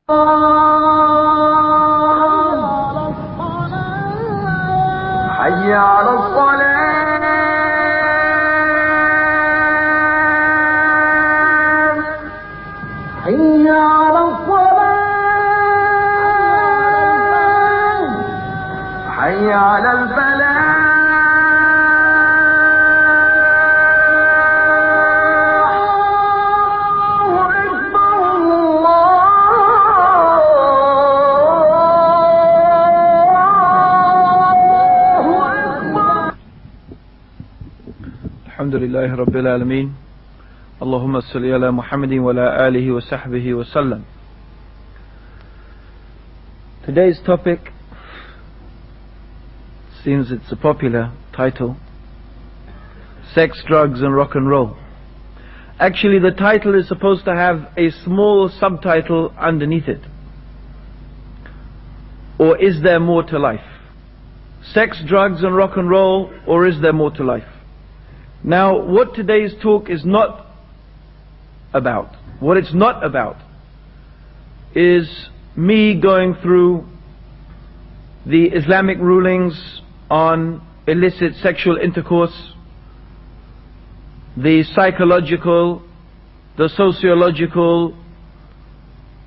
حي على الصلاة حي على الصلاة حي على الفلاح الحمد لله رب العالمين اللهم صل على محمد وعلى آله وصحبه وسلم. Today's topic, seems it's a popular title, sex, drugs and rock and roll. Actually the title is supposed to have a small subtitle underneath it. Or is there more to life? Sex, drugs and rock and roll, or is there more to life? Now, what today's talk is not about, what it's not about, is me going through the Islamic rulings on illicit sexual intercourse, the psychological, the sociological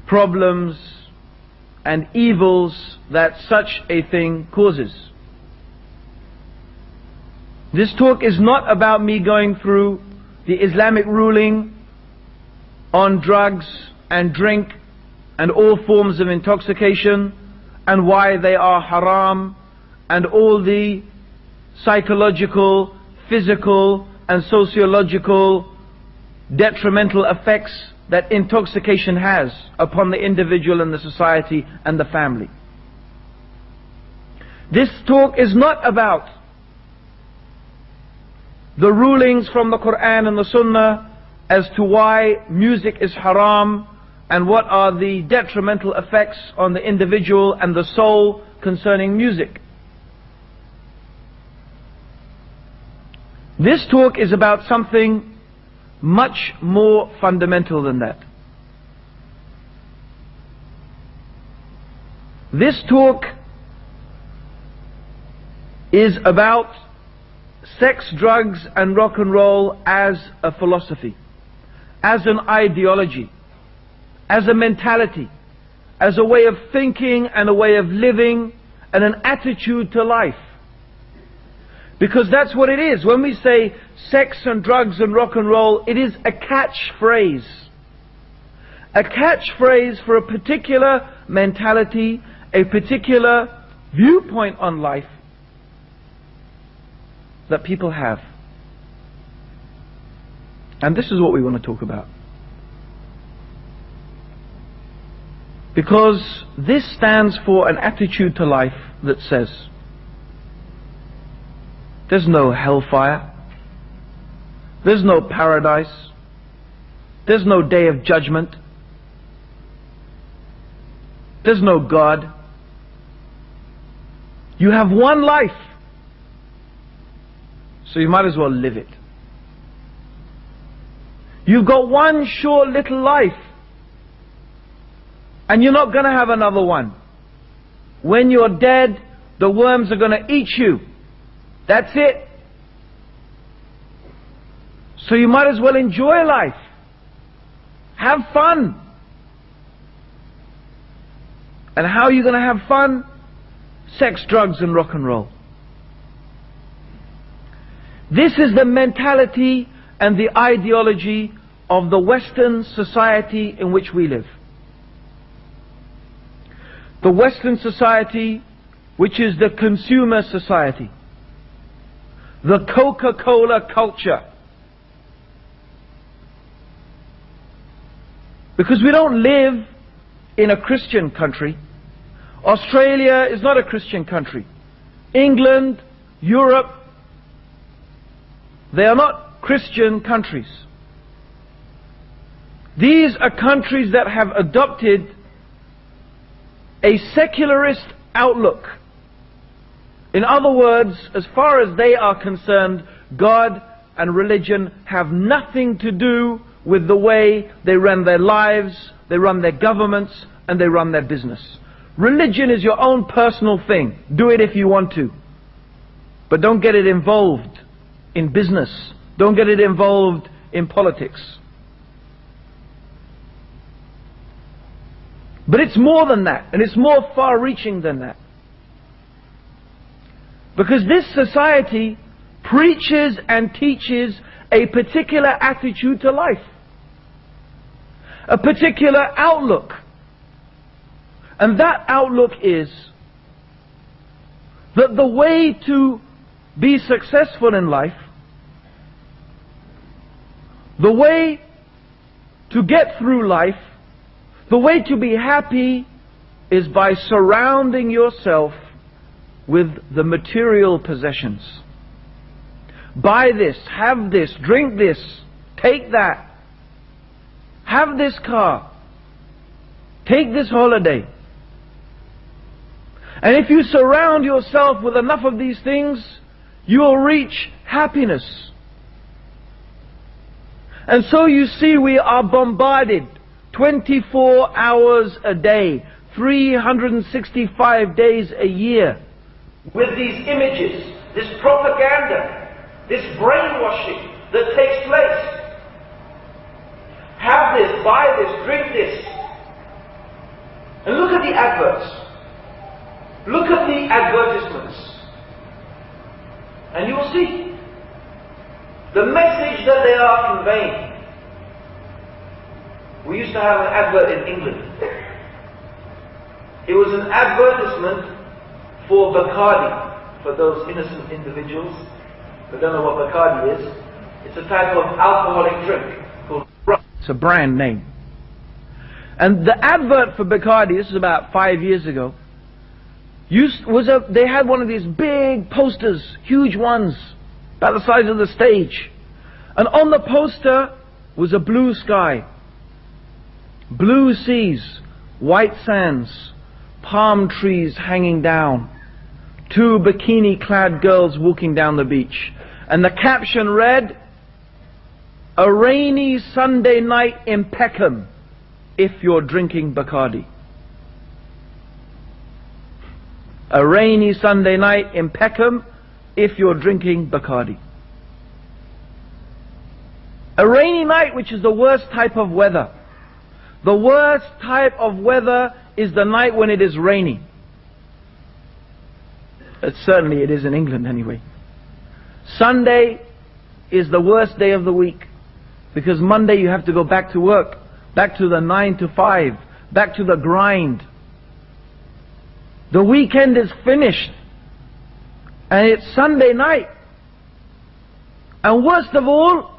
problems and evils that such a thing causes. This talk is not about me going through the Islamic ruling on drugs and drink and all forms of intoxication and why they are haram and all the psychological, physical and sociological detrimental effects that intoxication has upon the individual and the society and the family. This talk is not about the rulings from the Quran and the Sunnah as to why music is haram and what are the detrimental effects on the individual and the soul concerning music. This talk is about something much more fundamental than that. This talk is about sex, drugs and rock and roll as a philosophy, as an ideology, as a mentality, as a way of thinking and a way of living and an attitude to life. Because that's what it is. When we say sex and drugs and rock and roll, it is a catchphrase. A catchphrase for a particular mentality, a particular viewpoint on life that people have. And this is what we want to talk about. Because this stands for an attitude to life that says there's no hellfire, there's no paradise, there's no day of judgment, there's no God. You have one life, so you might as well live it. You've got one short little life, and you're not going to have another one. When you're dead, the worms are going to eat you. That's it. So you might as well enjoy life. Have fun. And how are you going to have fun? Sex, drugs and rock and roll. This is the mentality and the ideology of the Western society in which we live. The Western society, which is the consumer society. The Coca-Cola culture. Because we don't live in a Christian country. Australia is not a Christian country. England, Europe, they are not Christian countries. These are countries that have adopted a secularist outlook. In other words, as far as they are concerned, God and religion have nothing to do with the way they run their lives, they run their governments, and they run their business. Religion is your own personal thing. Do it if you want to. But don't get it involved in business. Don't get it involved in politics. But it's more than that, and it's more far-reaching than that. Because this society preaches and teaches a particular attitude to life, a particular outlook. And that outlook is that the way to be successful in life, the way to get through life, the way to be happy is by surrounding yourself with the material possessions. Buy this, have this, drink this, take that, have this car, take this holiday. And if you surround yourself with enough of these things, you will reach happiness. And so you see, we are bombarded 24 hours a day, 365 days a year with these images, this propaganda, this brainwashing that takes place. Have this, buy this, drink this. And look at the adverts. Look at the advertisements. And you will see the message that they are conveying. We used to have an advert in England. It was an advertisement for Bacardi, for those innocent individuals who don't know what Bacardi is. It's a type of alcoholic drink called rum. It's a brand name. And the advert for Bacardi, this is about 5 years ago, they had one of these big posters, huge ones, about the size of the stage. And on the poster was a blue sky, blue seas, white sands, palm trees hanging down, 2 bikini-clad girls walking down the beach. And the caption read, "A rainy Sunday night in Peckham if you're drinking Bacardi." A rainy Sunday night in Peckham if you're drinking Bacardi. A rainy night, which is the worst type of weather. The worst type of weather is the night when it is rainy. Certainly it is in England anyway. Sunday is the worst day of the week, because Monday you have to go back to work, back to the 9 to 5, back to the grind. The weekend is finished, and it's Sunday night. And worst of all,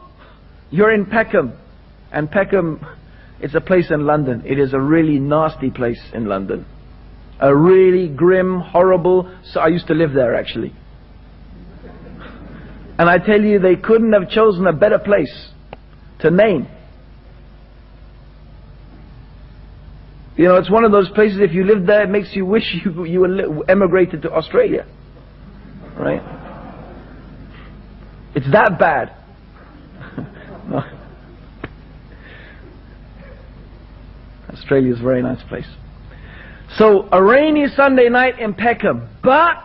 you're in Peckham. And Peckham, it's a place in London. It is a really nasty place in London. A really grim, horrible... So I used to live there, actually. And I tell you, they couldn't have chosen a better place to name. You know, it's one of those places, if you live there, it makes you wish you emigrated to Australia. Right? It's that bad. No. Australia's a very nice place. So, a rainy Sunday night in Peckham. But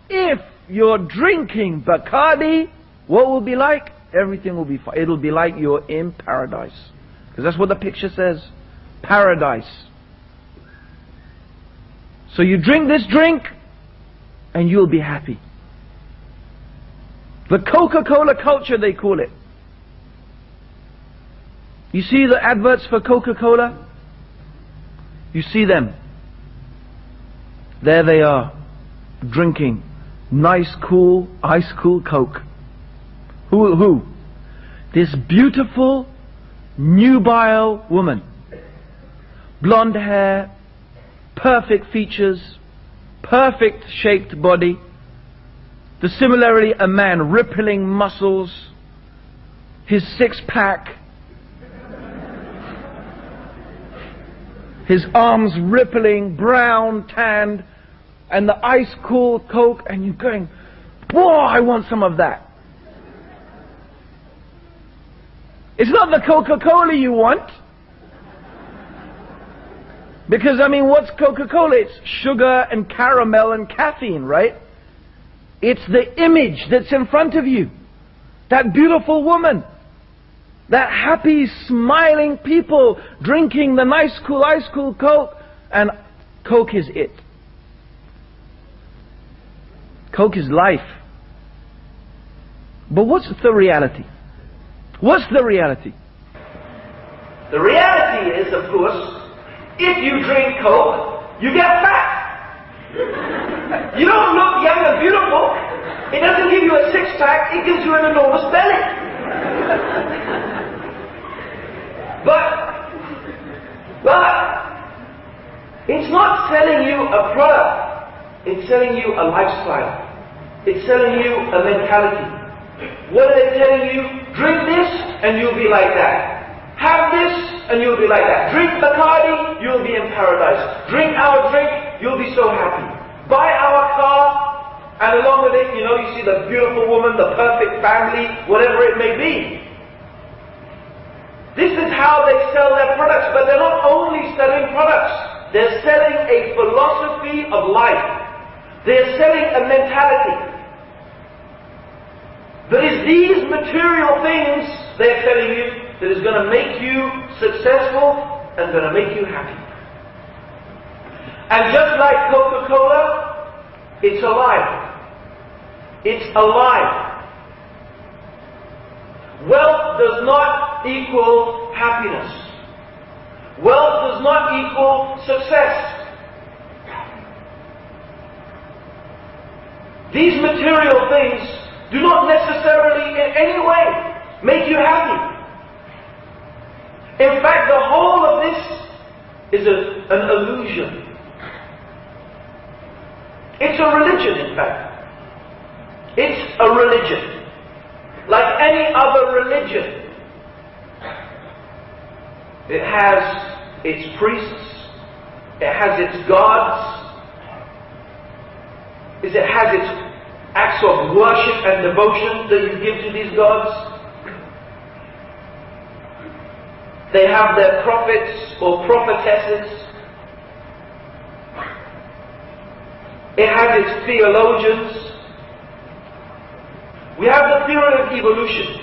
if you're drinking Bacardi, what will it be like? Everything will be fine. It'll be like you're in paradise. Because that's what the picture says. Paradise. So you drink this drink, and you'll be happy. The Coca-Cola culture, they call it. You see the adverts for Coca-Cola? You see them. There they are, drinking nice, cool, ice cool Coke. Who? This beautiful, nubile woman. Blonde hair, perfect features, perfect shaped body. Similarly, a man, rippling muscles, his six-pack, his arms rippling, brown, tanned, and the ice-cool Coke, and you're going, whoa, I want some of that. It's not the Coca-Cola you want. Because I mean, what's Coca-Cola? It's sugar and caramel and caffeine, right? It's the image that's in front of you. That beautiful woman. That happy, smiling people drinking the nice, cool, ice cool Coke. And Coke is it. Coke is life. But what's the reality? What's the reality? The reality is, of course, if you drink Coke, you get fat. You don't look young and beautiful. It doesn't give you a six-pack, it gives you an enormous belly. But it's not selling you a product. It's selling you a lifestyle. It's selling you a mentality. What are they telling you? Drink this and you'll be like that. Have this and you'll be like that. Drink Bacardi, you'll be in paradise. Drink our drink, you'll be so happy. Buy our car, and along with it, you see the beautiful woman, the perfect family, whatever it may be. This is how they sell their products, but they're not only selling products. They're selling a philosophy of life. They're selling a mentality. That is these material things they're telling you that is going to make you successful and going to make you happy. And just like Coca-Cola, it's a lie. It's a lie. Wealth does not equal happiness. Wealth does not equal success. These material things do not necessarily in any way make you happy. In fact, the whole of this is an illusion. It's a religion, in fact. It's a religion. Like any other religion. It has its priests. It has its gods. It has its acts of worship and devotion that you give to these gods. They have their prophets or prophetesses. It has its theologians. We have the theory of evolution.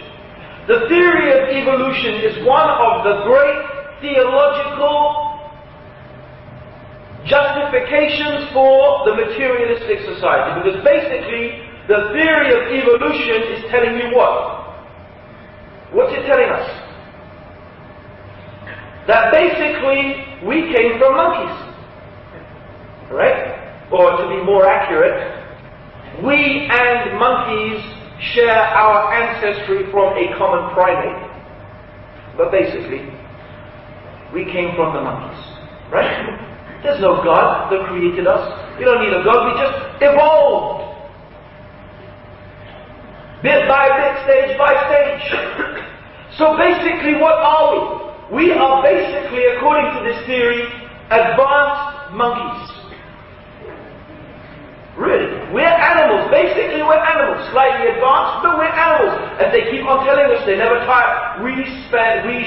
The theory of evolution is one of the great theological justifications for the materialistic society. Because basically, the theory of evolution is telling you what? What's it telling us? That basically we came from monkeys. Right? Or to be more accurate, we and monkeys share our ancestry from a common primate. But basically, we came from the monkeys. Right? There's no God that created us. We don't need a God, we just evolved. Bit by bit, stage by stage. So basically, what are we? We are basically, according to this theory, advanced monkeys. Really. We're animals. Basically, we're animals. Slightly advanced, but we're animals. As they keep on telling us, they never tire. We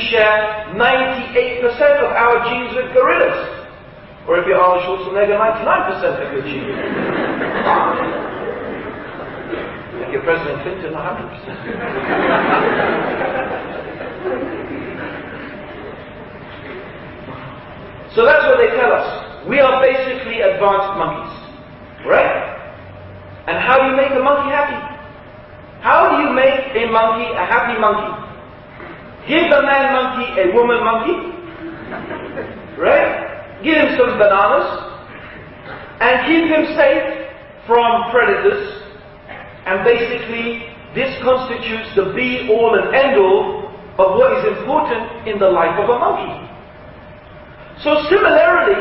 share 98% of our genes with gorillas. Or if you're Arnold Schwarzenegger, 99% of your genes. If you're President Clinton, 100%. So that's what they tell us. We are basically advanced monkeys. Right? And how do you make a monkey happy? How do you make a monkey a happy monkey? Give a man monkey a woman monkey. Right? Give him some bananas. And keep him safe from predators. And basically, this constitutes the be-all and end-all of what is important in the life of a monkey. So similarly,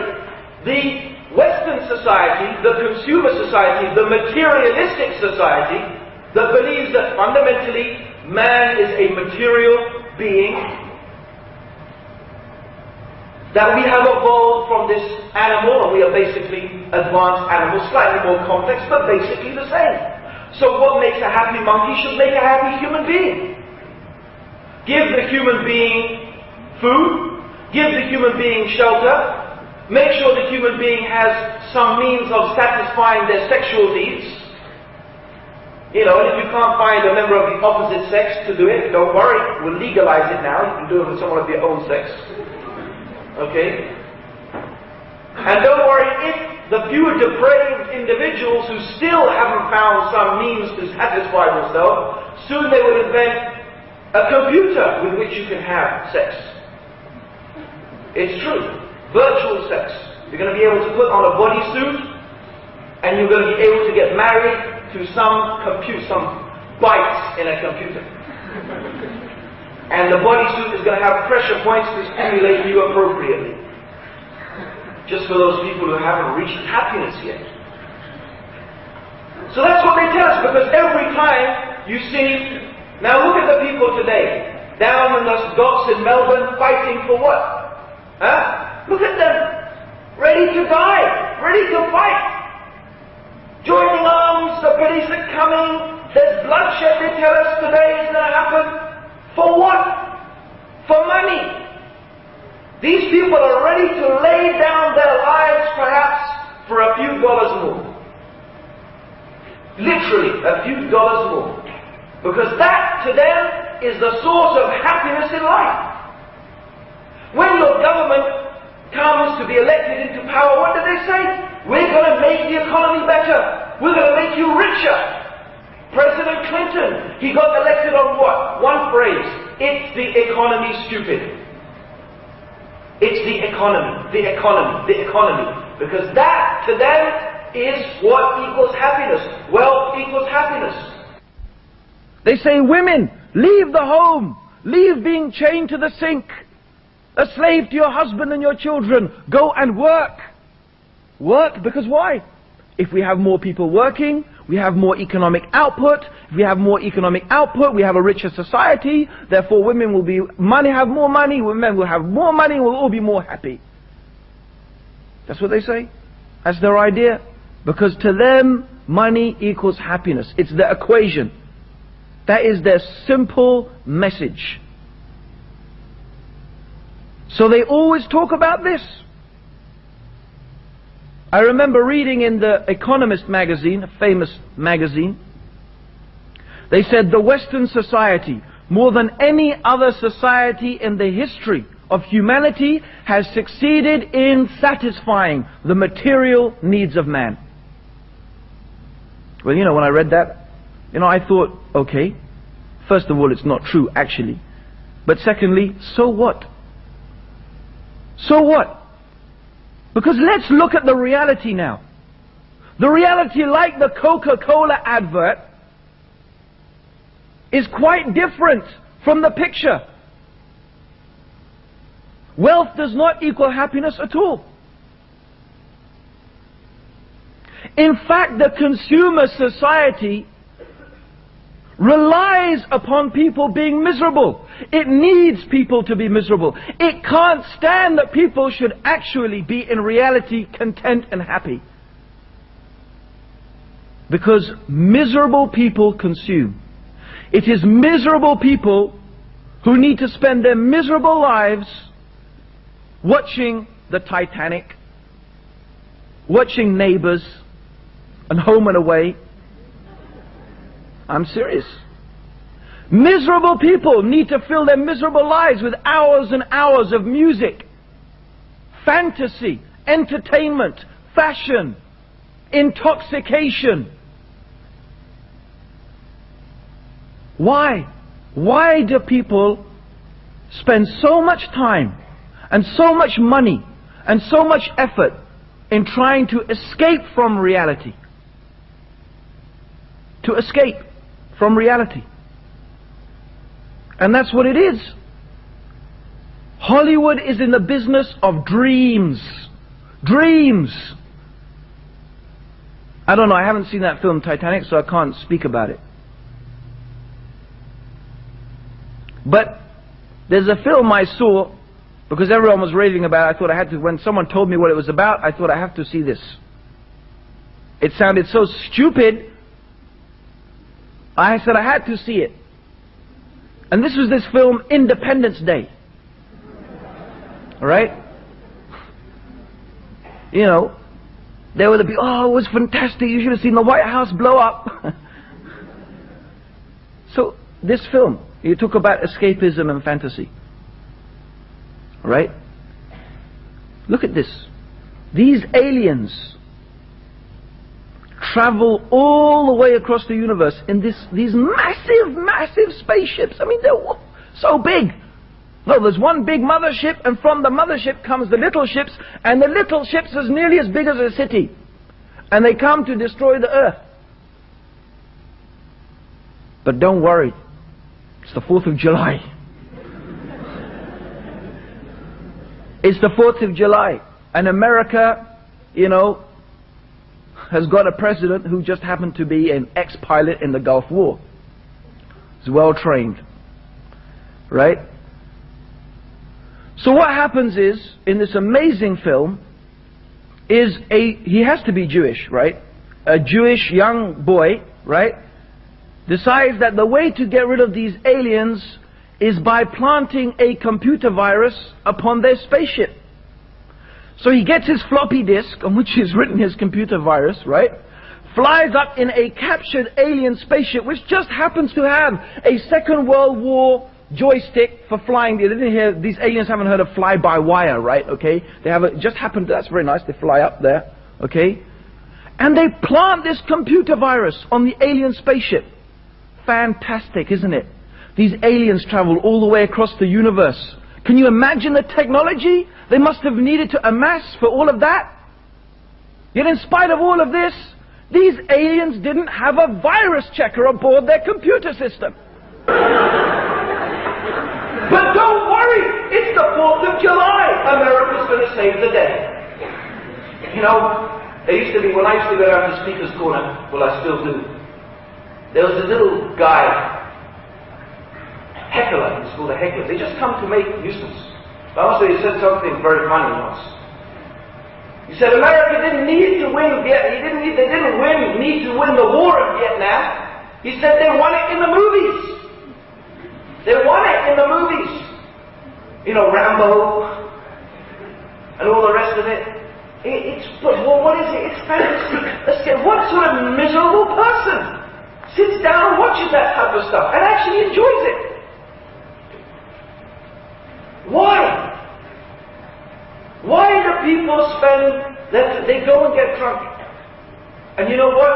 the Western society, the consumer society, the materialistic society that believes that fundamentally man is a material being, that we have evolved from this animal, and we are basically advanced animals, slightly more complex, but basically the same. So what makes a happy monkey should make a happy human being. Give the human being food, give the human being shelter, make sure the human being has some means of satisfying their sexual needs. You know, and if you can't find a member of the opposite sex to do it, don't worry, we'll legalize it now. You can do it with someone of your own sex. Okay? And don't worry, if the few depraved individuals who still haven't found some means to satisfy themselves, soon they will invent a computer with which you can have sex. It's true. Virtual sex. You're going to be able to put on a bodysuit, and you're going to be able to get married to some bytes in a computer. And the bodysuit is going to have pressure points to stimulate you appropriately. Just for those people who haven't reached happiness yet. So that's what they tell us, because every time you see, now look at the people today, down in the docks in Melbourne, fighting for what? Huh? Look at them, ready to die, ready to fight. Joining arms, the police are coming, there's bloodshed, they tell us today is going to happen. For what? For money. These people are ready to lay down their lives perhaps for a few dollars more. Literally, a few dollars more. Because that to them is the source of happiness in life. When your government comes to be elected into power, what do they say? We're going to make the economy better. We're going to make you richer. President Clinton, he got elected on what? One phrase. It's the economy, stupid. It's the economy, the economy, the economy. Because that to them is what equals happiness. Wealth equals happiness. They say, women, leave the home. Leave being chained to the sink. A slave to your husband and your children. Go and work. Work, because why? If we have more people working, we have more economic output. If we have more economic output, we have a richer society. Therefore, women will have more money, men will have more money, we'll all be more happy. That's what they say. That's their idea. Because to them, money equals happiness. It's their equation. That is their simple message. So they always talk about this. I remember reading in the Economist magazine, a famous magazine, they said the Western society, more than any other society in the history of humanity, has succeeded in satisfying the material needs of man. Well, you know, when I read that, I thought, okay, first of all, it's not true, actually. But secondly, so what? So what? Because let's look at the reality now. The reality, like the Coca-Cola advert, is quite different from the picture. Wealth does not equal happiness at all. In fact, the consumer society relies upon people being miserable. It needs people to be miserable. It can't stand that people should actually be in reality content and happy. Because miserable people consume. It is miserable people who need to spend their miserable lives watching the Titanic, watching Neighbors, and Home and Away. I'm serious. Miserable people need to fill their miserable lives with hours and hours of music, fantasy, entertainment, fashion, intoxication. Why? Why do people spend so much time and so much money and so much effort in trying to escape from reality? To escape from reality. And that's what it is. Hollywood is in the business of dreams. Dreams. I don't know, I haven't seen that film Titanic, so I can't speak about it. But there's a film I saw, because everyone was raving about it, I thought I had to, when someone told me what it was about, I thought I have to see this. It sounded so stupid, I said I had to see it. And this was this film, Independence Day. Alright? you know, they would be, oh, it was fantastic, you should have seen the White House blow up. So, this film, you talk about escapism and fantasy. Right? Look at this. These aliens travel all the way across the universe in these massive spaceships. I mean, they're so big. No, there's one big mothership, and from the mothership comes the little ships, and the little ships is nearly as big as a city. And they come to destroy the earth. But don't worry, it's the 4th of July. It's the 4th of July, and America, you know, has got a president who just happened to be an ex-pilot in the Gulf War. He's well trained, right? So what happens is, in this amazing film, he has to be Jewish, right? A Jewish young boy, right, decides that the way to get rid of these aliens is by planting a computer virus upon their spaceship. So he gets his floppy disk, on which is written his computer virus, right? Flies up in a captured alien spaceship, which just happens to have a Second World War joystick for flying. They didn't hear, these aliens haven't heard of fly-by-wire, right? Okay, they have it just happened. That's very nice. They fly up there, okay, and they plant this computer virus on the alien spaceship. Fantastic, isn't it? These aliens travel all the way across the universe. Can you imagine the technology they must have needed to amass for all of that? Yet in spite of all of this, these aliens didn't have a virus checker aboard their computer system. But don't worry, it's the 4th of July. America's going to save the day. You know, there used to be, when I used to go down to Speaker's Corner, well I still do, there was a little guy, heckler, it's called a heckler. They just come to make nuisance. But also he said something very funny once. He said America didn't need to win Vietnam. They didn't need to win the war in Vietnam. He said they won it in the movies. They won it in the movies. You know, Rambo and all the rest of it. Well, what is it? It's fantasy. Let's get, what sort of miserable person sits down and watches that type of stuff and actually enjoys it? Why? Why do people they go and get drunk? And you know what?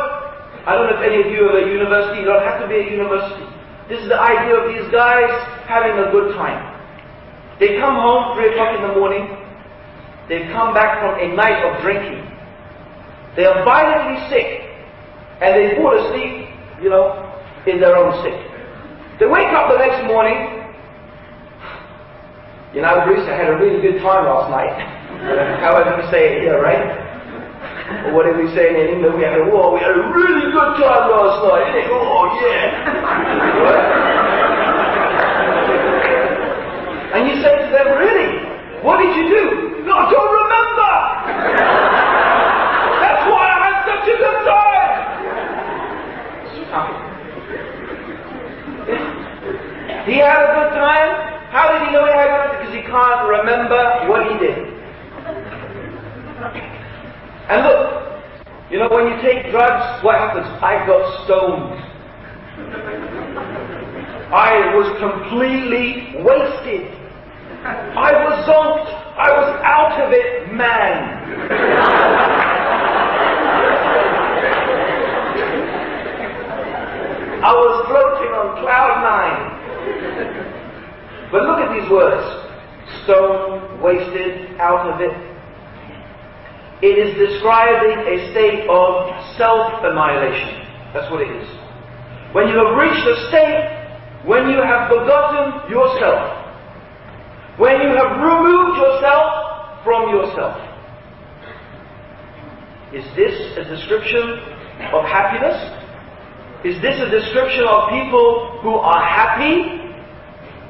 I don't know if any of you are at a university. You don't have to be at university. This is the idea of these guys having a good time. They come home 3 o'clock in the morning. They've come back from a night of drinking. They are violently sick. And they fall asleep, you know, in their own sick. They wake up the next morning. You know, Bruce, I had a really good time last night. However we say it here, right? Or what did we say in England? We had a really good time last night, didn't it? Oh, yeah. And you say to them, really? What did you do? No, I don't remember. That's why I had such a good time. He had a good time. How did he know he had a good time? Because he can't remember what he did. And look, you know, when you take drugs, what happens? I got stoned. I was completely wasted. I was zonked. I was out of it, man. I was floating on cloud 9. But look at these words. Stoned, wasted, out of it. It is describing a state of self-annihilation. That's what it is. When you have reached a state when you have forgotten yourself. When you have removed yourself from yourself. Is this a description of happiness? Is this a description of people who are happy?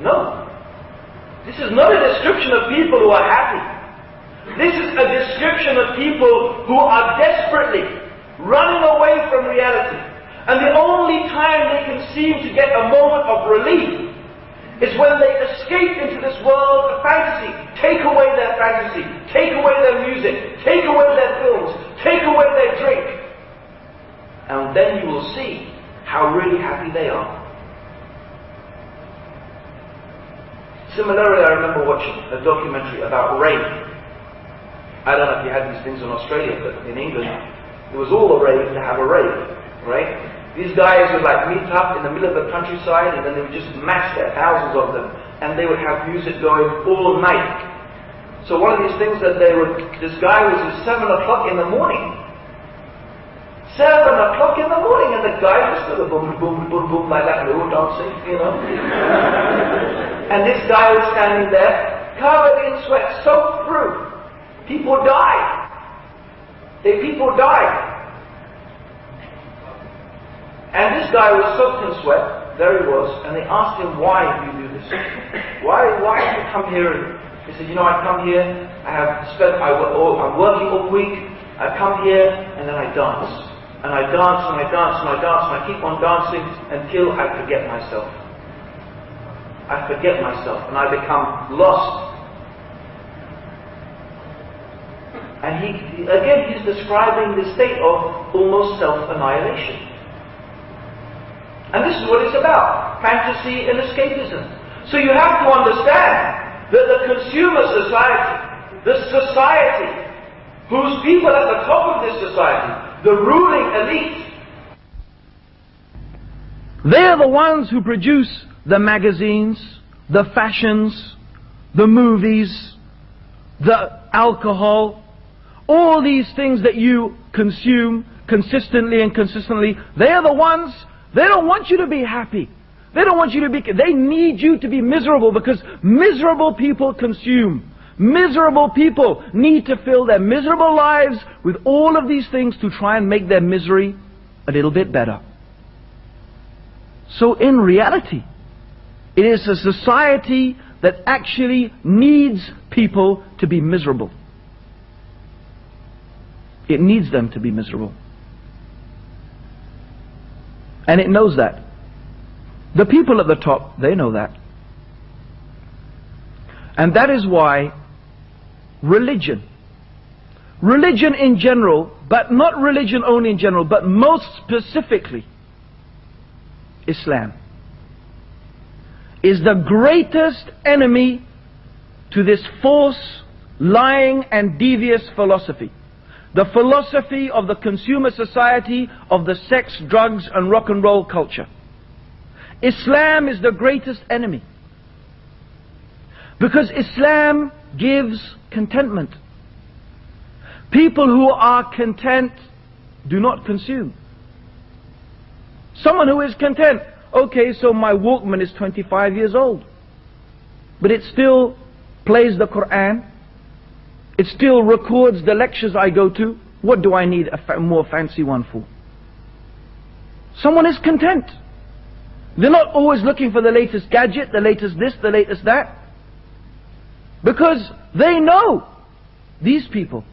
No. This is not a description of people who are happy. This is a description of people who are desperately running away from reality. And the only time they can seem to get a moment of relief is when they escape into this world of fantasy. Take away their fantasy, take away their music, take away their will see how really happy they are. Similarly, I remember watching a documentary about rave. I don't know if you had these things in Australia, but in England, it was all a rave to have a rave, right? These guys would like meet up in the middle of the countryside, and then they would just mass there, thousands of them, and they would have music going all night. So one of these things that this guy was at 7 o'clock in the morning. 7 o'clock in the morning, and the guy was sort of boom, boom, boom, boom, like that, and they were dancing, you know. And this guy was standing there, covered in sweat, soaked through. People died. People died. And this guy was soaked in sweat, there he was, and they asked him, why do you do this? Why did you come here? And he said, you know, I come here, I'm working all week, I come here, and then I dance. And I dance, and I dance, and I dance, and I keep on dancing until I forget myself. I forget myself, and I become lost. And he's describing the state of almost self-annihilation. And this is what it's about, fantasy and escapism. So you have to understand that the consumer society, the society, whose people at the top of this society, the ruling elite, they're the ones who produce the magazines, the fashions, the movies, the alcohol, all these things that you consume consistently and consistently. They're the ones, they don't want you to be happy. They don't want you to be, they need you to be miserable, because miserable people consume. Miserable people need to fill their miserable lives with all of these things to try and make their misery a little bit better. So in reality, it is a society that actually needs people to be miserable. It needs them to be miserable. And it knows that. The people at the top, they know that. And that is why religion in general, but not religion only in general, but most specifically Islam, is the greatest enemy to this false, lying and devious philosophy. The philosophy of the consumer society, of the sex, drugs and rock and roll culture. Islam is the greatest enemy. Because Islam gives contentment. People who are content do not consume. Someone who is content, okay, so my Walkman is 25 years old, but it still plays the Quran, it still records the lectures I go to. What do I need a more fancy one for? Someone is content. They're not always looking for the latest gadget, the latest this, the latest that. Because they know, these people,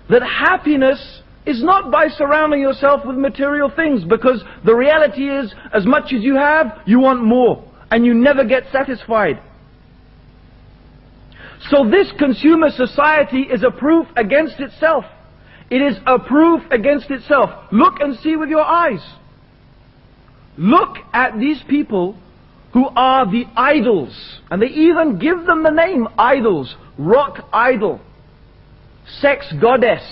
that happiness is not by surrounding yourself with material things, because the reality is, as much as you have, you want more, and you never get satisfied. So this consumer society is a proof against itself. It is a proof against itself. Look and see with your eyes. Look at these people who are the idols, and they even give them the name idols. Rock idol, sex goddess.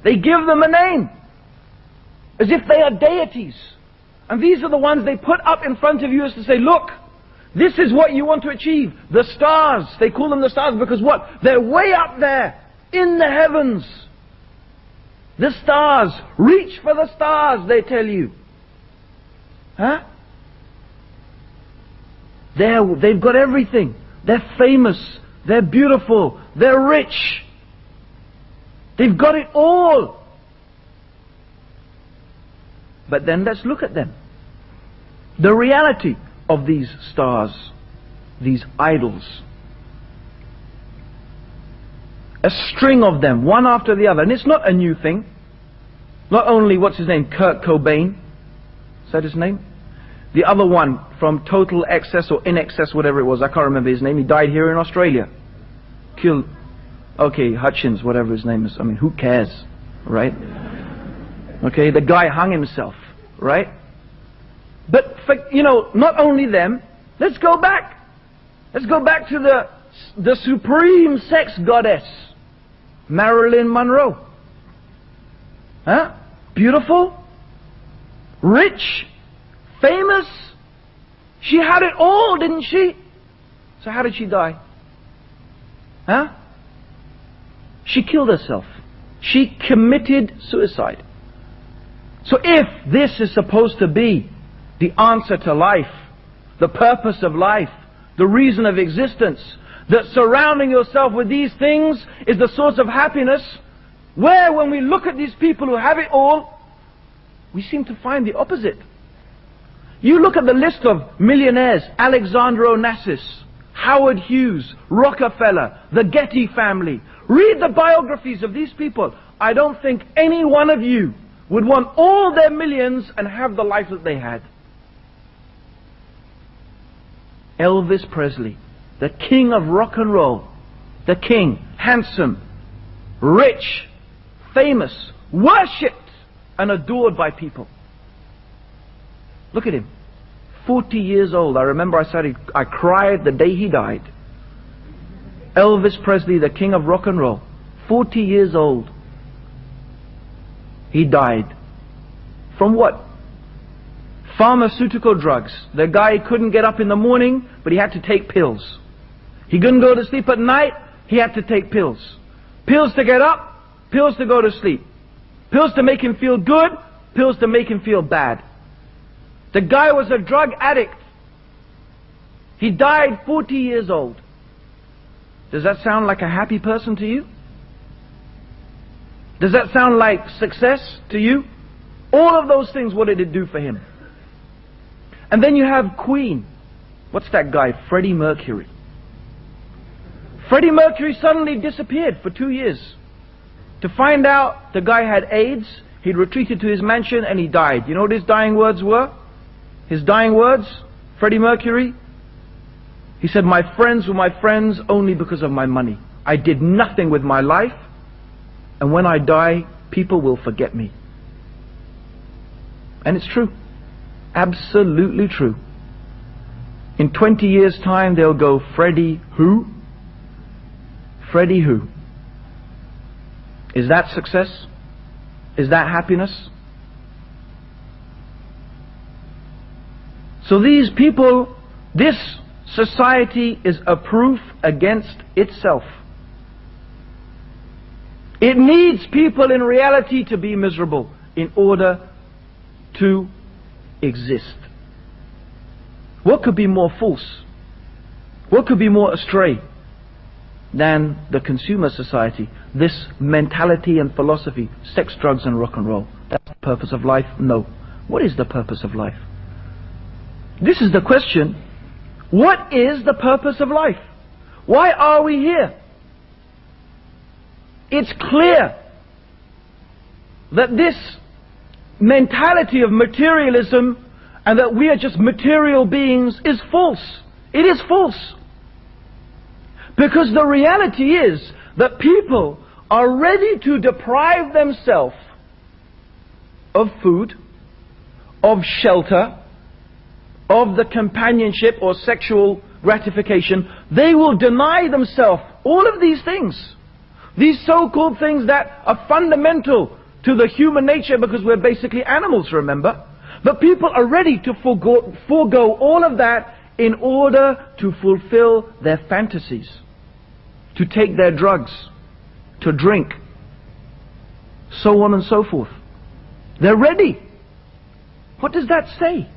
They give them a name as if they are deities. And these are the ones they put up in front of you as to say, look, this is what you want to achieve. The stars, they call them the stars because what? They're way up there in the heavens. The stars, reach for the stars, they tell you. Huh? They've got everything. They're famous, they're beautiful, they're rich. They've got it all. But then let's look at them. The reality of these stars, these idols. A string of them, one after the other. And it's not a new thing. Not only, what's his name, Kurt Cobain. Is that his name? The other one from Total Excess or In Excess, whatever it was. I can't remember his name. He died here in Australia. Killed. Okay, Hutchins, whatever his name is. I mean, who cares? Right? Okay, the guy hung himself. right? But for, not only them, let's go back. Let's go back to the supreme sex goddess, Marilyn Monroe. Huh? Beautiful, rich, famous. She had it all, didn't she? So how did she die? Huh? She killed herself. She committed suicide. So if this is supposed to be the answer to life, the purpose of life, the reason of existence, that surrounding yourself with these things is the source of happiness, where when we look at these people who have it all, we seem to find the opposite. You look at the list of millionaires: Alexander Onassis, Howard Hughes, Rockefeller, the Getty family. Read the biographies of these people. I don't think any one of you would want all their millions and have the life that they had. Elvis Presley, the king of rock and roll, the king, handsome, rich, famous, worshipped and adored by people. Look at him, 40 years old. I remember I cried the day he died. Elvis Presley, the king of rock and roll, 40 years old. He died. From what? Pharmaceutical drugs. The guy couldn't get up in the morning, but he had to take pills. He couldn't go to sleep at night, he had to take pills. Pills to get up, pills to go to sleep. Pills to make him feel good, pills to make him feel bad. The guy was a drug addict. He died 40 years old. Does that sound like a happy person to you? Does that sound like success to you? All of those things, what did it do for him? And then you have Queen. What's that guy? Freddie Mercury. Freddie Mercury suddenly disappeared for 2 years. To find out the guy had AIDS, he'd retreated to his mansion and he died. You know what his dying words were? His dying words, Freddie Mercury, he said, "My friends were my friends only because of my money. I did nothing with my life, and when I die, people will forget me." And it's true. Absolutely true. In 20 years' time, they'll go, "Freddie who? Freddie who?" Is that success? Is that happiness? So these people, this society is a proof against itself. It needs people in reality to be miserable in order to exist. What could be more false? What could be more astray than the consumer society? This mentality and philosophy, sex, drugs and rock and roll. That's the purpose of life? No. What is the purpose of life? This is the question. What is the purpose of life? Why are we here? It's clear that this mentality of materialism and that we are just material beings is false. It is false. Because the reality is that people are ready to deprive themselves of food, of shelter, of the companionship or sexual gratification. They will deny themselves all of these things. These so-called things that are fundamental to the human nature, because we're basically animals, remember? But people are ready to forego all of that in order to fulfill their fantasies, to take their drugs, to drink, so on and so forth. They're ready. What does that say?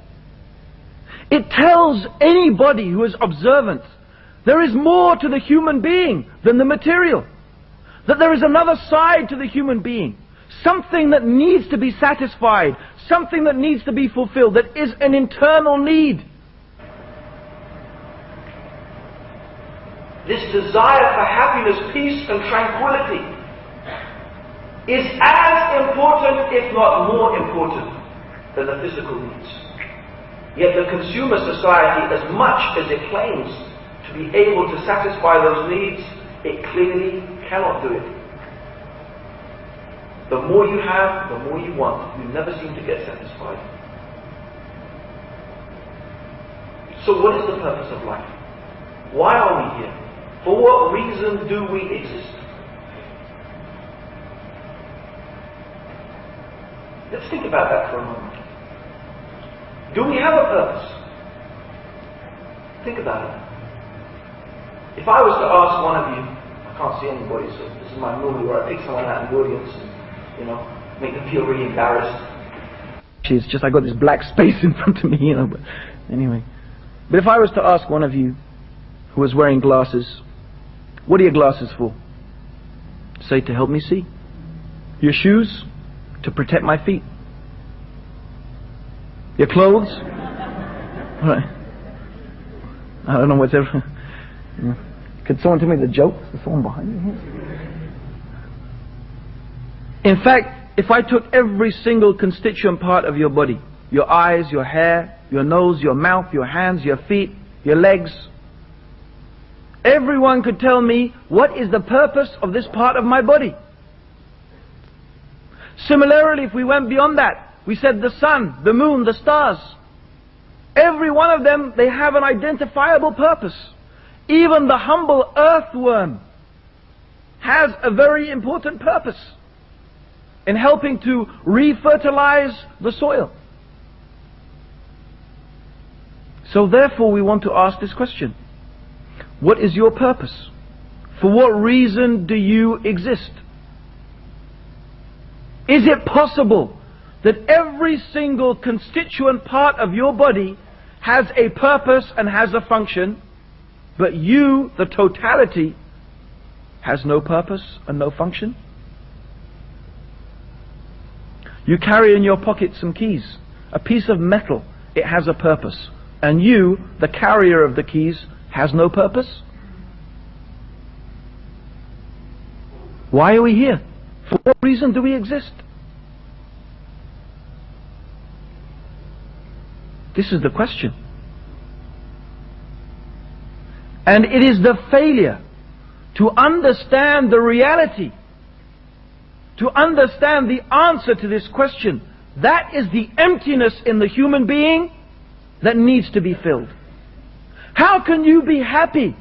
It tells anybody who is observant there is more to the human being than the material. That there is another side to the human being. Something that needs to be satisfied. Something that needs to be fulfilled. That is an internal need. This desire for happiness, peace and tranquility is as important, if not more important, than the physical needs. Yet the consumer society, as much as it claims to be able to satisfy those needs, it clearly cannot do it. The more you have, the more you want. You never seem to get satisfied. So what is the purpose of life? Why are we here? For what reason do we exist? Let's think about that for a moment. Do we have a purpose? Think about it. If I was to ask one of you, I can't see anybody, so this is my movie where I pick someone out in the audience and, make them feel really embarrassed. It's just I got this black space in front of me, but anyway. But if I was to ask one of you who was wearing glasses, what are your glasses for? Say, to help me see. Your shoes? To protect my feet. Your clothes? Right. I don't know what's ever. Could someone tell me the joke? There's someone behind me here. In fact, if I took every single constituent part of your body, your eyes, your hair, your nose, your mouth, your hands, your feet, your legs, everyone could tell me what is the purpose of this part of my body. Similarly, if we went beyond that, we said the sun, the moon, the stars. Every one of them, they have an identifiable purpose. Even the humble earthworm has a very important purpose in helping to refertilize the soil. So therefore we want to ask this question. What is your purpose? For what reason do you exist? Is it possible that every single constituent part of your body has a purpose and has a function, but you, the totality, has no purpose and no function? You carry in your pocket some keys, a piece of metal, it has a purpose, and you, the carrier of the keys, has no purpose? Why are we here? For what reason do we exist? This is the question. And it is the failure to understand the reality, to understand the answer to this question. That is the emptiness in the human being that needs to be filled. How can you be happy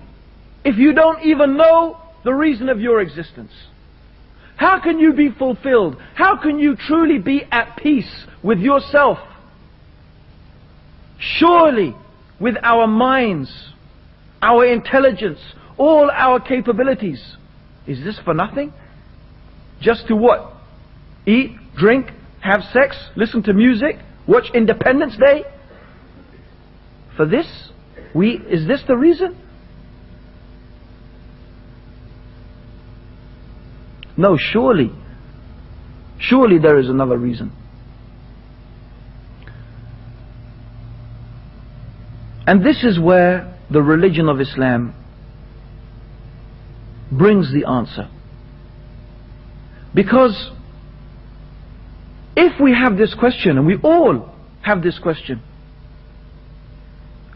if you don't even know the reason of your existence? How can you be fulfilled? How can you truly be at peace with yourself? Surely, with our minds, our intelligence, all our capabilities, is this for nothing? Just to what? Eat, drink, have sex, listen to music, watch Independence Day? For this? Is this the reason? No, surely there is another reason. And this is where the religion of Islam brings the answer. Because if we have this question, and we all have this question,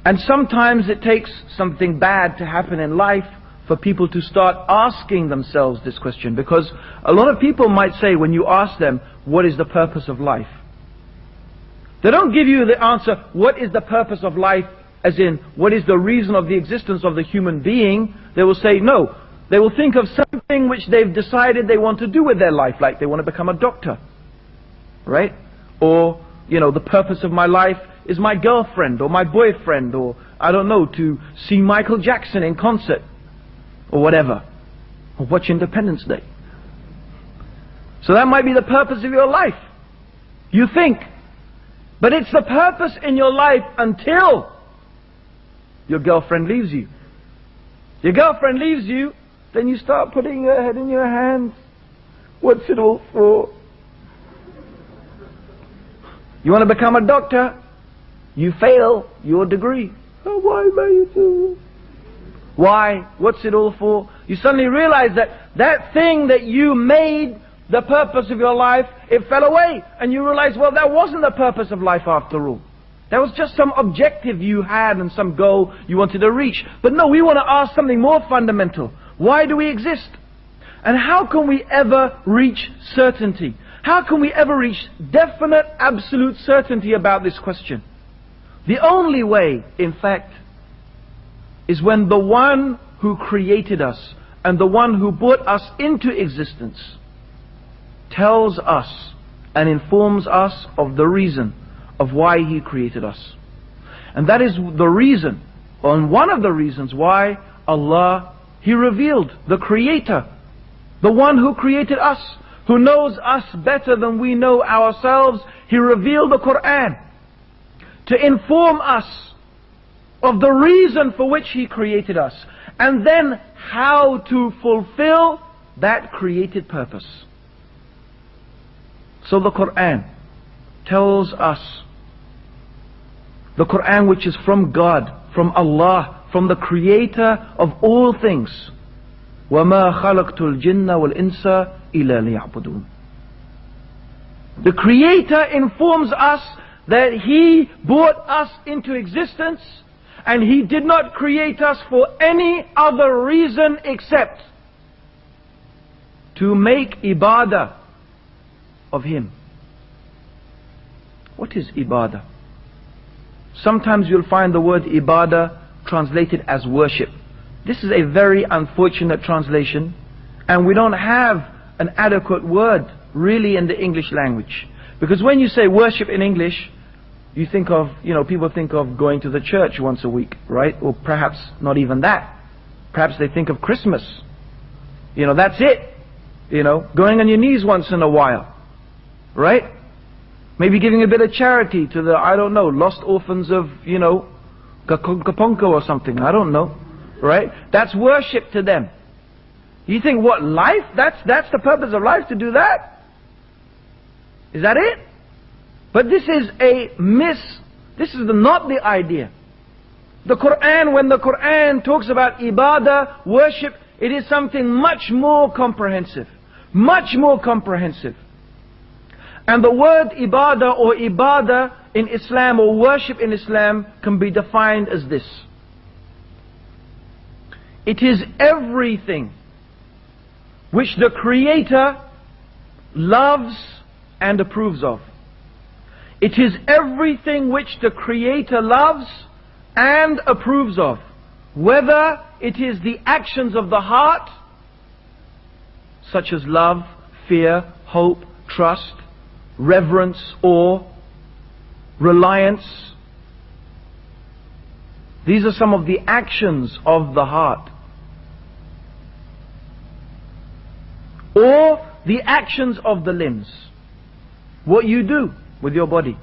and sometimes it takes something bad to happen in life for people to start asking themselves this question, because a lot of people might say, when you ask them, what is the purpose of life? They don't give you the answer, what is the purpose of life, as in, what is the reason of the existence of the human being? They will say, no. They will think of something which they've decided they want to do with their life, like they want to become a doctor, right? Or, the purpose of my life is my girlfriend or my boyfriend, or, I don't know, to see Michael Jackson in concert, or whatever, or watch Independence Day. So that might be the purpose of your life, you think. But it's the purpose in your life until your girlfriend leaves you. Your girlfriend leaves you, then you start putting your head in your hands. What's it all for? You want to become a doctor? You fail your degree. Oh, why may you? Why? What's it all for? You suddenly realize that thing that you made the purpose of your life, it fell away. And you realize, well, that wasn't the purpose of life after all. That was just some objective you had and some goal you wanted to reach. But no, we want to ask something more fundamental. Why do we exist? And how can we ever reach certainty? How can we ever reach definite, absolute certainty about this question? The only way, in fact, is when the one who created us and the one who brought us into existence tells us and informs us of the reason of why He created us. And that is the reason, or one of the reasons why Allah, He revealed the Creator, the one who created us, who knows us better than we know ourselves. He revealed the Quran to inform us of the reason for which He created us, and then how to fulfill that created purpose. So the Quran tells us, the Quran which is from God, from Allah, from the Creator of all things, وَمَا خَلَقْتُ الْجِنَّ وَالْإِنسَ إِلَّا لِيَعْبُدُونَ. The Creator informs us that He brought us into existence, and He did not create us for any other reason except to make ibadah of Him. What is ibadah? Sometimes you'll find the word ibadah translated as worship. This is a very unfortunate translation, and we don't have an adequate word really in the English language. Because when you say worship in English, you think of, people think of going to the church once a week, right? Or perhaps not even that. Perhaps they think of Christmas. That's it. Going on your knees once in a while, right? Maybe giving a bit of charity to the, lost orphans of, Kaponko or something. I don't know, right? That's worship to them. You think, what, life? That's the purpose of life, to do that? Is that it? But this is not the idea. The Quran, when the Quran talks about ibadah, worship, it is something much more comprehensive. Much more comprehensive. And the word ibadah or ibadah in Islam, or worship in Islam, can be defined as this. It is everything which the Creator loves and approves of. It is everything which the Creator loves and approves of. Whether it is the actions of the heart, such as love, fear, hope, trust, reverence, awe, reliance. These are some of the actions of the heart. Or the actions of the limbs. What you do with your body.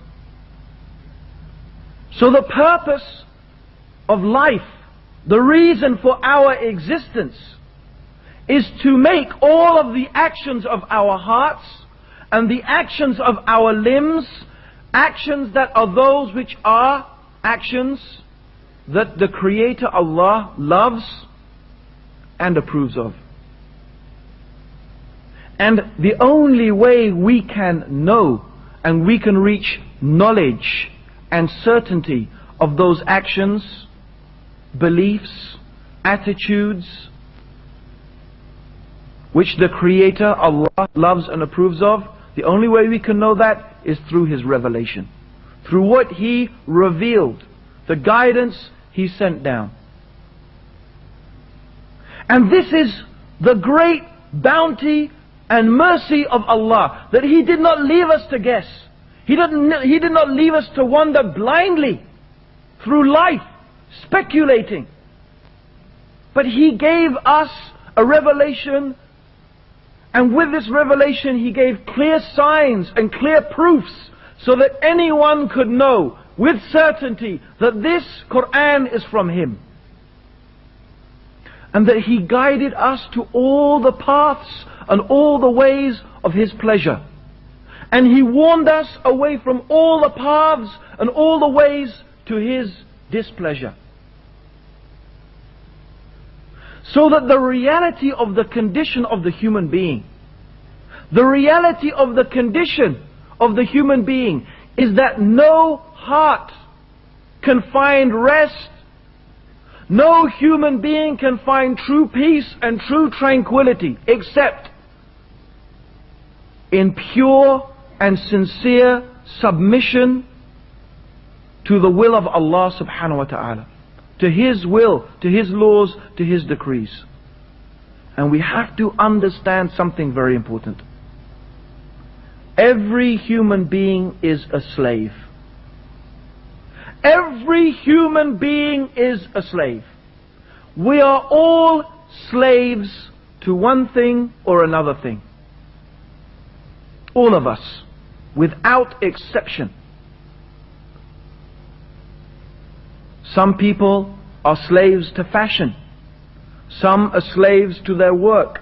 So the purpose of life, the reason for our existence, is to make all of the actions of our hearts and the actions of our limbs, actions that are those which are actions that the Creator Allah loves and approves of. And the only way we can know and we can reach knowledge and certainty of those actions, beliefs, attitudes which the Creator Allah loves and approves of, the only way we can know that is through His revelation, through what He revealed, the guidance He sent down. And this is the great bounty and mercy of Allah, that He did not leave us to guess. He did not leave us to wander blindly through life, speculating. But He gave us a revelation, and with this revelation He gave clear signs and clear proofs, so that anyone could know with certainty that this Quran is from Him. And that He guided us to all the paths and all the ways of His pleasure. And He warned us away from all the paths and all the ways to His displeasure. So that the reality of the condition of the human being, the reality of the condition of the human being is that no heart can find rest. No human being can find true peace and true tranquility except in pure and sincere submission to the will of Allah subhanahu wa ta'ala, to His will, to His laws, to His decrees. And we have to understand something very important. Every human being is a slave. Every human being is a slave. We are all slaves to one thing or another thing. All of us, without exception. Some people are slaves to fashion. Some are slaves to their work.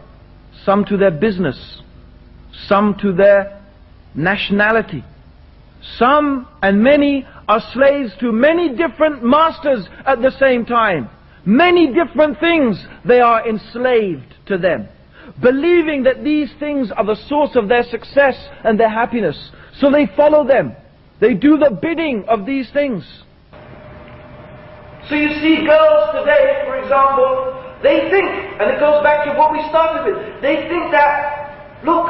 Some to their business. Some to their nationality. Some and many are slaves to many different masters at the same time. Many different things they are enslaved to them, believing that these things are the source of their success and their happiness. So they follow them. They do the bidding of these things. So you see girls today, for example, they think, and it goes back to what we started with, they think that, look,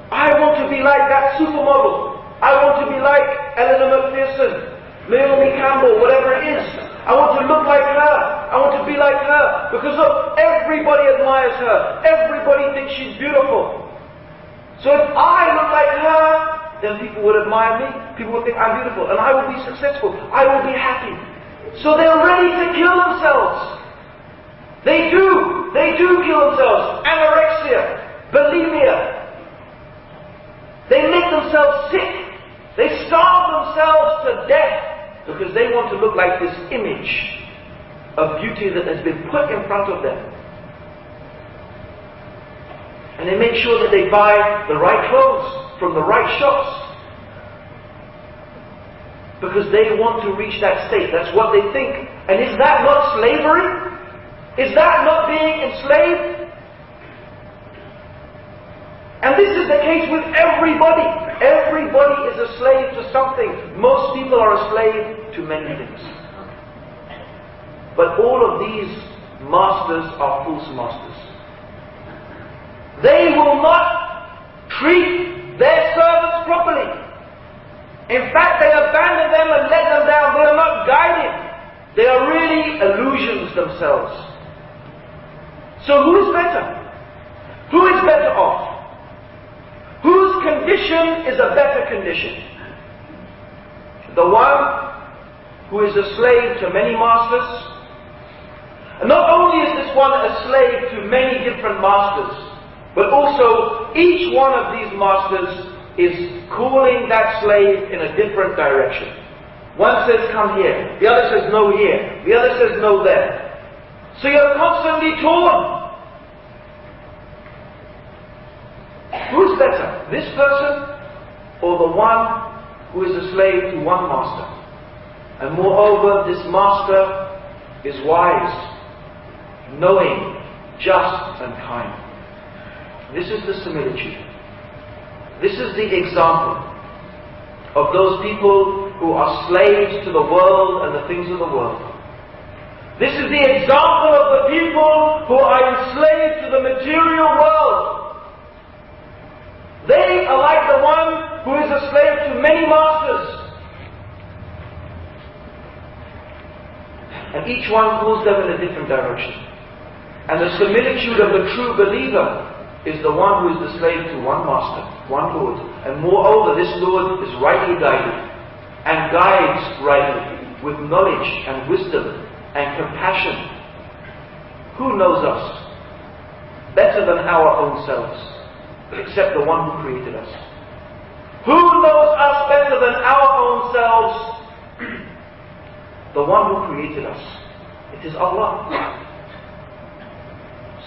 I want to be like that supermodel. I want to be like Eleanor McPherson, Naomi Campbell, whatever it is. I want to look like her. I want to be like her. Because look, everybody admires her. Everybody thinks she's beautiful. So if I look like her, then people would admire me. People would think I'm beautiful. And I will be successful. I will be happy. So they're ready to kill themselves. They do kill themselves. Anorexia, bulimia. They make themselves sick. They starve themselves to death because they want to look like this image of beauty that has been put in front of them. And they make sure that they buy the right clothes from the right shops because they want to reach that state. That's what they think. And is that not slavery? Is that not being enslaved? And this is the case with everybody. Everybody is a slave to something. Most people are a slave to many things. But all of these masters are false masters. They will not treat their servants properly. In fact, they abandon them and let them down. They are not guided. They are really illusions themselves. So who is better? Who is better off? Whose condition is a better condition? The one who is a slave to many masters. And not only is this one a slave to many different masters, but also each one of these masters is calling that slave in a different direction. One says come here, the other says no here, the other says no there. So you're constantly torn. Who's better, this person or the one who is a slave to one master? And moreover, this master is wise, knowing, just and kind. This is the similitude. This is the example of those people who are slaves to the world and the things of the world. This is the example of the people who are enslaved to the material world. They are like the one who is a slave to many masters. And each one pulls them in a different direction. And the similitude of the true believer is the one who is the slave to one master, one Lord. And moreover, this Lord is rightly guided and guides rightly with knowledge and wisdom and compassion. Who knows us better than our own selves? Except the one who created us. Who knows us better than our own selves? The one who created us. It is Allah.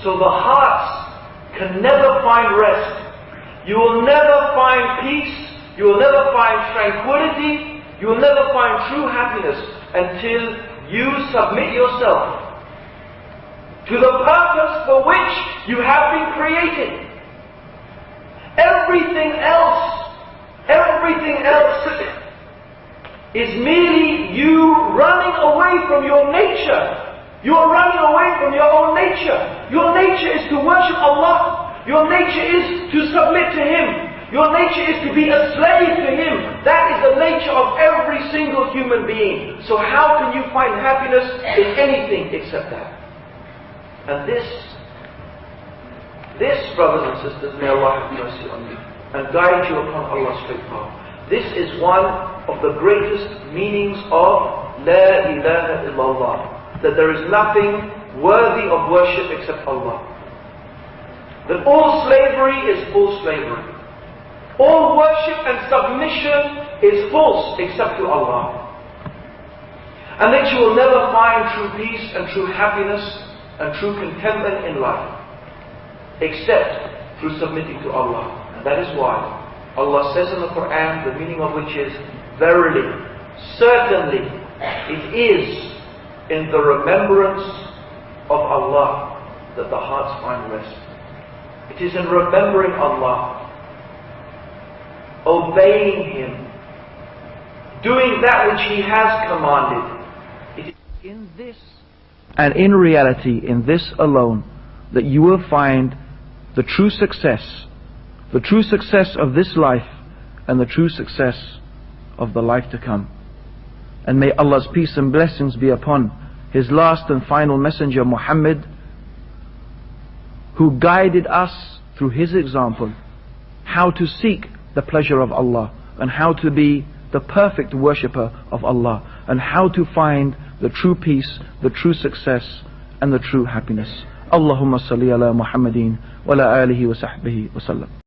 So the hearts can never find rest. You will never find peace. You will never find tranquility. You will never find true happiness until you submit yourself to the purpose for which you have been created. Everything else is merely you running away from your nature. You are running away from your own nature. Your nature is to worship Allah. Your nature is to submit to Him. Your nature is to be a slave to Him. That is the nature of every single human being. So how can you find happiness in anything except that? And this, brothers and sisters, may Allah have mercy on you and guide you upon Allah's straight path. This is one of the greatest meanings of La ilaha illallah, that there is nothing worthy of worship except Allah. That all slavery is full slavery. All worship and submission is false except to Allah. And that you will never find true peace and true happiness and true contentment in life except through submitting to Allah. And that is why Allah says in the Quran, the meaning of which is, verily, certainly, it is in the remembrance of Allah that the hearts find rest. It is in remembering Allah, obeying Him, doing that which He has commanded. It is in this, and in reality, in this alone, that you will find the true success of this life and the true success of the life to come. And may Allah's peace and blessings be upon His last and final messenger Muhammad, who guided us through his example how to seek the pleasure of Allah and how to be the perfect worshipper of Allah and how to find the true peace, the true success and the true happiness. Allahumma salli ala Muhammadin wa ala alihi wa sahbihi wa sallam.